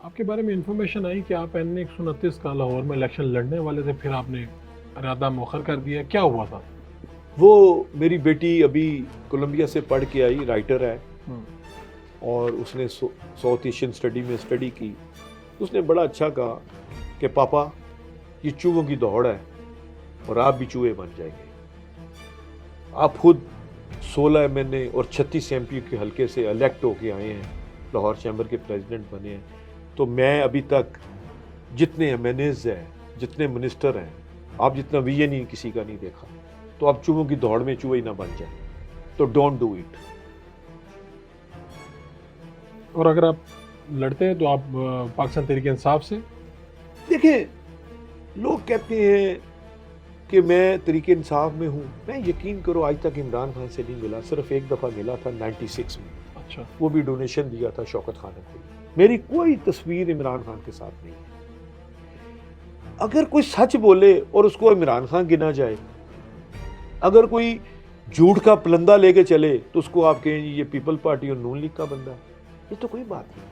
آپ کے بارے میں انفارمیشن آئی کہ آپ N129 کا لاہور میں الیکشن لڑنے والے تھے، پھر آپ نے ارادہ مؤخر کر دیا، کیا ہوا تھا؟ وہ میری بیٹی ابھی کولمبیا سے پڑھ کے آئی، رائٹر ہے، اور اس نے ساؤتھ ایشین اسٹڈی میں اسٹڈی کی. اس نے بڑا اچھا کہا کہ پاپا یہ چوہوں کی دوڑ ہے اور آپ بھی چوہے بن جائیں گے. آپ خود 16 MNA اور 36 MP کے حلقے سے الیکٹ ہو کے آئے ہیں، لاہور چیمبر کے پریزیڈنٹ بنے ہیں. تو میں ابھی تک جتنے MNAs ہیں، جتنے منسٹر ہیں، آپ جتنا ویژن ہی کسی کا نہیں دیکھا. تو آپ چوہوں کی دوڑ میں چوہے نہ بن جائیں. تو ڈونٹ ڈو اٹ. اور اگر آپ لڑتے ہیں تو آپ پاکستان تحریک انصاف سے؟ دیکھیں، لوگ کہتے ہیں کہ میں تحریک انصاف میں ہوں. میں یقین کرو آج تک عمران خان سے نہیں ملا، صرف ایک دفعہ ملا تھا 96 میں. اچھا. وہ بھی ڈونیشن دیا تھا شوکت خان کو. میری کوئی تصویر عمران خان کے ساتھ نہیں ہے. اگر کوئی سچ بولے اور اس کو عمران خان گنا جائے، اگر کوئی جھوٹ کا پلندہ لے کے چلے تو اس کو آپ کہیں یہ پیپل پارٹی اور نون لیگ کا بندہ ہے. یہ تو کوئی بات نہیں.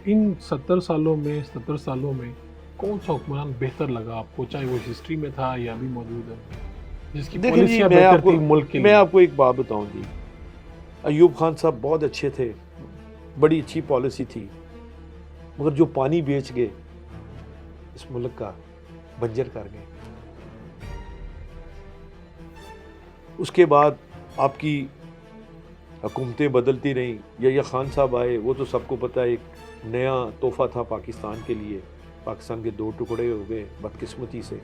ان 77 سالوں میں کون سا حکمران بہتر لگا آپ کو، چاہے وہ ہسٹری میں تھا یا ابھی موجود ہے، جس کی دیکھیں جی، پالیسیاں بہتر تھی ملک کے لیے؟ میں آپ کو ایک بات بتاؤں جی. ایوب خان صاحب بہت اچھے تھے، بڑی اچھی پالیسی تھی، مگر جو پانی بیچ گئے اس ملک کا بنجر کر گئے. اس کے بعد آپ کی حکومتیں بدلتی رہیں. یحییٰ خان صاحب آئے، وہ تو سب کو پتہ ہے ایک نیا تحفہ تھا پاکستان کے لیے. پاکستان کے 2 ٹکڑے ہو گئے بدقسمتی سے.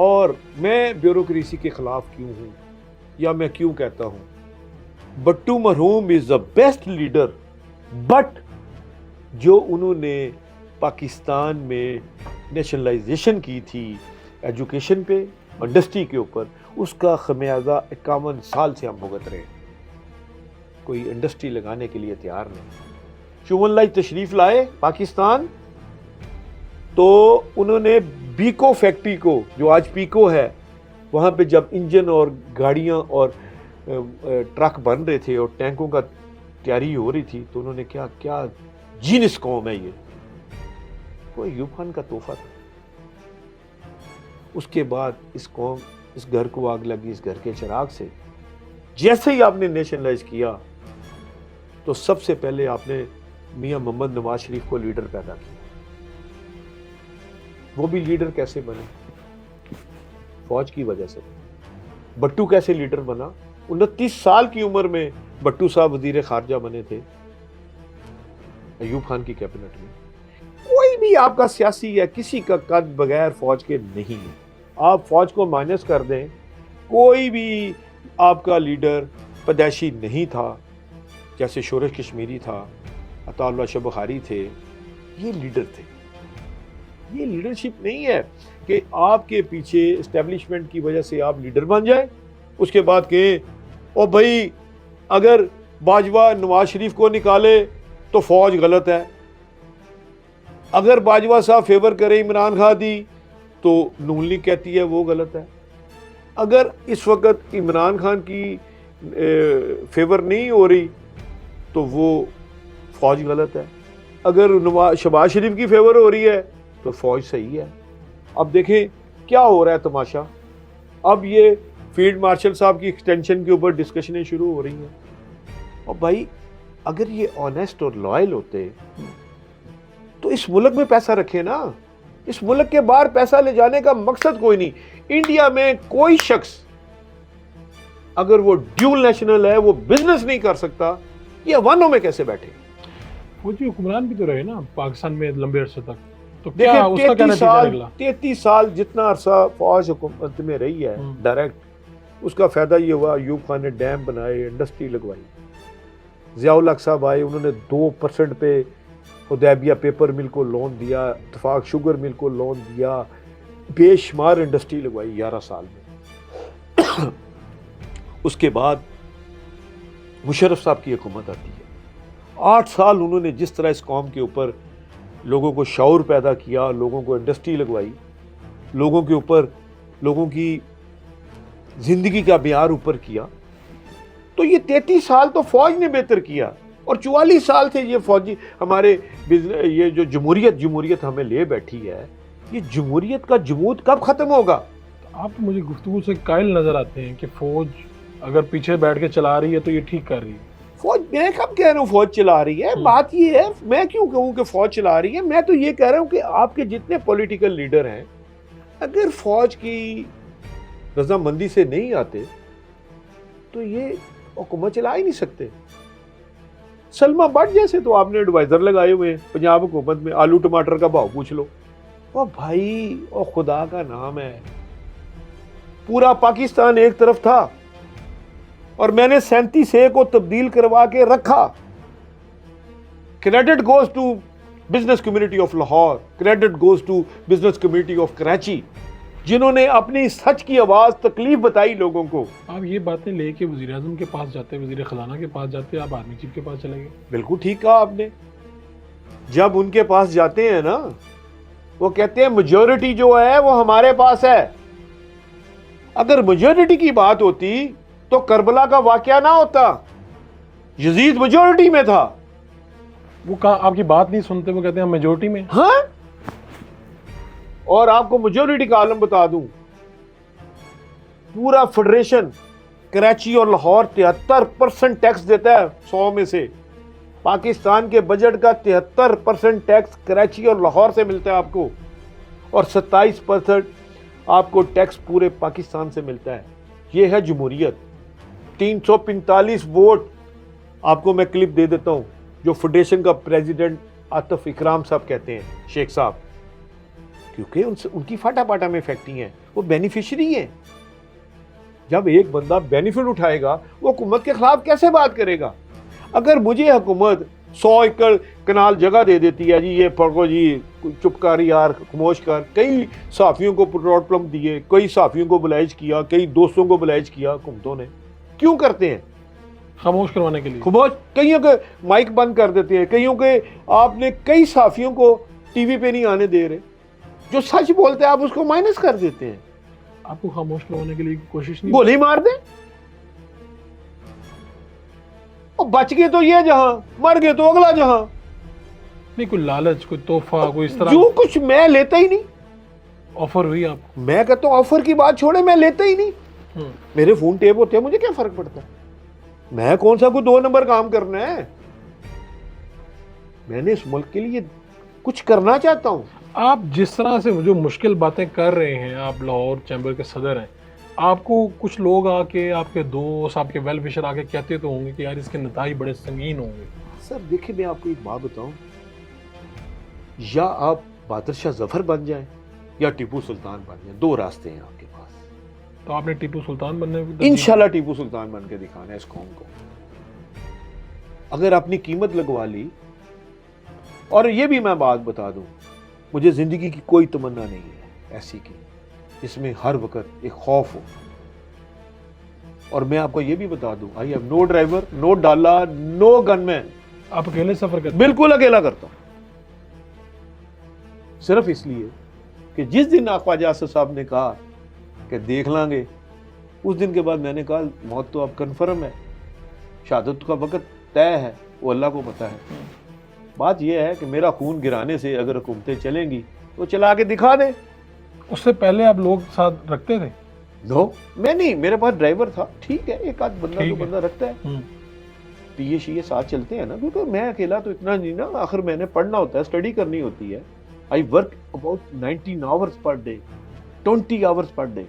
اور میں بیوروکریسی کے خلاف کیوں ہوں، یا میں کیوں کہتا ہوں بٹو مرحوم از دا بیسٹ لیڈر، بٹ جو انہوں نے پاکستان میں نیشنلائزیشن کی تھی ایجوکیشن پہ، انڈسٹری کے اوپر، اس کا خمیازہ 51 سال سے ہم بھگت رہے ہیں. کوئی انڈسٹری لگانے کے لیے تیار نہیں. چون لائی تشریف لائے پاکستان تو انہوں نے بیکو فیکٹری کو، جو آج پیکو ہے، وہاں پہ جب انجن اور گاڑیاں اور ٹرک بن رہے تھے اور ٹینکوں کا تیاری ہو رہی تھی، تو انہوں نے کیا جینس قوم ہے یہ. وہ ایوب خان کا تحفہ تھا. اس کے بعد اس قوم، اس گھر کو آگ لگی، اس گھر کے چراغ سے. جیسے ہی آپ نے نیشنلائز کیا تو سب سے پہلے آپ نے میاں محمد نواز شریف کو لیڈر پیدا کیا. وہ بھی لیڈر کیسے بنے؟ فوج کی وجہ سے. بٹو کیسے لیڈر بنا؟ 29 سال کی عمر میں بٹو صاحب وزیر خارجہ بنے تھے ایوب خان کی کیبنٹ میں. کوئی بھی آپ کا سیاسی ہے، کسی کا قد بغیر فوج کے نہیں ہے. آپ فوج کو مائنس کر دیں، کوئی بھی آپ کا لیڈر پیدائشی نہیں تھا. جیسے شورش کشمیری تھا، عطا اللہ شاہ بخاری تھے، یہ لیڈر تھے. یہ لیڈرشپ نہیں ہے کہ آپ کے پیچھے اسٹیبلشمنٹ کی وجہ سے آپ لیڈر بن جائیں، اس کے بعد کہیں او بھائی اگر باجوہ نواز شریف کو نکالے تو فوج غلط ہے، اگر باجوہ صاحب فیور کرے عمران خان دی تو نون لیگ کہتی ہے وہ غلط ہے، اگر اس وقت عمران خان کی فیور نہیں ہو رہی تو وہ فوج غلط ہے، اگر شہباز شریف کی فیور ہو رہی ہے تو فوج صحیح ہے. اب دیکھیں کیا ہو رہا ہے تماشا. اب یہ فیلڈ مارشل صاحب کی ایکسٹینشن کے اوپر ڈسکشنیں شروع ہو رہی ہیں. اور بھائی اگر یہ آنیسٹ اور لائل ہوتے تو اس ملک میں پیسہ رکھے نا. اس ملک کے باہر پیسہ لے جانے کا مقصد کوئی نہیں. انڈیا میں کوئی شخص اگر وہ ڈیول نیشنل ہے، وہ بزنس نہیں کر سکتا. یہ ونوں میں کیسے بیٹھے؟ فوجی حکمران بھی تو رہے نا پاکستان میں لمبے عرصے تک. تو کیا اس کا کیا نتیجہ نکلا؟ 33 سال جتنا عرصہ فوج حکومت میں رہی ہے ڈائریکٹ، اس کا فائدہ یہ ہوا ایوب خان نے ڈیم بنائے، انڈسٹری لگوائی. ضیاء الحق صاحب آئے، انہوں نے 2% پہ حدیبیہ پیپر مل کو لون دیا، اتفاق شوگر مل کو لون دیا، بے شمار انڈسٹری لگوائی 11 سال میں. اس کے بعد مشرف صاحب کی حکومت آتی ہے. 8 سال انہوں نے جس طرح اس قوم کے اوپر لوگوں کو شعور پیدا کیا، لوگوں کو انڈسٹری لگوائی، لوگوں کے اوپر، لوگوں کی زندگی کا معیار اوپر کیا، تو یہ 33 سال تو فوج نے بہتر کیا. اور 44 سال سے یہ فوجی ہمارے یہ جو جمہوریت ہمیں لے بیٹھی ہے، یہ جمہوریت کا جمود کب ختم ہوگا؟ آپ تو مجھے گفتگو سے قائل نظر آتے ہیں کہ فوج اگر پیچھے بیٹھ کے چلا رہی ہے تو یہ ٹھیک کر رہی ہے. فوج، میں کب کہہ رہا ہوں فوج چلا رہی ہے؟ بات یہ ہے، میں کیوں کہوں کہ فوج چلا رہی ہے؟ میں تو یہ کہہ رہا ہوں کہ آپ کے جتنے پولیٹیکل لیڈر ہیں، اگر فوج کی رضامندی سے نہیں آتے تو یہ حکومت چلا ہی نہیں سکتے. سلما بٹ جیسے تو آپ نے ایڈوائزر لگائے ہوئے ہیں پنجاب حکومت میں، آلو ٹماٹر کا بھاؤ پوچھ لو. او بھائی، او خدا کا نام ہے، پورا پاکستان ایک طرف تھا اور میں نے 37A کو تبدیل کروا کے رکھا. Credit goes to business community of Lahore, credit goes to business community of Karachi, جنہوں نے اپنی سچ کی آواز تکلیف بتائی لوگوں کو. آپ یہ باتیں لے کے وزیر اعظم کے پاس جاتے، وزیر خزانہ کے پاس جاتے، آپ آرمی چیف کے پاس چلے گئے. بالکل ٹھیک کہا آپ نے. جب ان کے پاس جاتے ہیں نا، وہ کہتے ہیں میجورٹی جو ہے وہ ہمارے پاس ہے. اگر میجورٹی کی بات ہوتی تو کربلا کا واقعہ نہ ہوتا. یزید میجورٹی میں تھا. وہ کہا آپ کی بات نہیں سنتے، وہ کہتے ہیں ہم میجورٹی میں. ہاں، اور آپ کو میجورٹی کا عالم بتا دوں، پورا فیڈریشن کراچی اور لاہور 73% ٹیکس دیتا ہے 100 میں سے. پاکستان کے بجٹ کا 73% ٹیکس کراچی اور لاہور سے ملتا ہے آپ کو، اور 27% آپ کو ٹیکس پورے پاکستان سے ملتا ہے. یہ ہے جمہوریت. 345 ووٹ آپ کو میں کلپ دے دیتا ہوں جو فیڈریشن کا پریزیڈنٹ عاطف اکرام صاحب کہتے ہیں، شیخ صاحب، کیونکہ ان کی فاٹا پاٹا میں فیکٹری ہیں، وہ بینیفیشری ہیں. جب ایک بندہ بینیفٹ اٹھائے گا وہ حکومت کے خلاف کیسے بات کرے گا؟ اگر مجھے حکومت 100 ایکڑ کنال جگہ دے دیتی ہے، جی یہ پڑھو جی چپ کر یار، خاموش کر. کئی صحافیوں کو پروٹ پلم دیے، کئی صحافیوں کو بلائج کیا، کئی دوستوں کو بلائج کیا حکومتوں نے. کیوں کرتے ہیں؟ خاموش کروانے کے لیے. خاموش. کئیوں کے مائک بند کر دیتے ہیں، کئیوں کے آپ نے کئی صحافیوں کو ٹی وی پہ نہیں آنے دے رہے. جو سچ بولتے ہیں آپ اس کو مائنس کر دیتے ہیں. آپ کو خاموش کروانے کے لیے کوشش نہیں؟ گولی مار دیں. اور بچ گئے تو یہ جہاں، مر گئے تو اگلا جہاں. نہیں، کوئی لالچ، کوئی تحفہ، کوئی اس طرح جو کچھ میں لیتا ہی نہیں. آفر ہوئی آپ کو؟ میں کہتا ہوں آفر کی بات چھوڑے، میں لیتا ہی نہیں. میرے فون ٹیپ ہوتے ہیں، مجھے کیا فرق پڑتا ہے؟ میں کون سا کوئی 2 نمبر کام کرنا ہے؟ میں نے اس ملک کے لیے کچھ کرنا چاہتا ہوں. آپ جس طرح سے جو مشکل باتیں کر رہے ہیں، آپ لاہور چیمبر کے صدر ہیں، آپ کو کچھ لوگ آ کے، آپ کے دوست، آپ کے ویل وشر آ کے کہتے تو ہوں گے کہ یار اس کے نتائج بڑے سنگین ہوں گے. سر دیکھیں، میں آپ کو ایک بات بتاؤں، یا آپ بہادر شاہ ظفر بن جائیں یا ٹیپو سلطان بن جائیں. 2 راستے ہیں آپ کے پاس. تو آپ نے ٹیپو سلطان بننے کی انشاءاللہ ٹیپو سلطان بن کے دکھانا ہے اس قوم کو. اگر اپنی قیمت لگوا لی. اور یہ بھی میں بات بتا دوں، مجھے زندگی کی کوئی تمنا نہیں ہے ایسی کی جس میں ہر وقت ایک خوف ہو. اور میں آپ کو یہ بھی بتا دوں، آئی ہیو نو ڈرائیور، نو ڈالا، نو گن مین. آپ اکیلے سفر کرتے؟ بالکل اکیلا کرتا ہوں. صرف اس لیے کہ جس دن خواجہ آصف صاحب نے کہا کہ دیکھ لیں گے، اس دن کے بعد میں نے کہا موت تو اب کنفرم ہے، شہادت کا وقت طے ہے، وہ اللہ کو پتہ ہے. بات یہ ہے کہ میرا خون گرانے سے اگر حکومتیں چلیں گی تو چلا کے دکھا دیں. اس سے پہلے آپ لوگ ساتھ رکھتے تھے؟ نو، میں نہیں، میرے پاس ڈرائیور تھا. ٹھیک ہے، ایک آدھ بندہ جو بندہ رکھتا ہے، پیے شیے ساتھ چلتے ہیں نا، کیونکہ میں اکیلا تو اتنا نہیں نا. آخر میں نے پڑھنا ہوتا ہے، اسٹڈی کرنی ہوتی ہے. I work about 19 hours per day, 20 hours per day.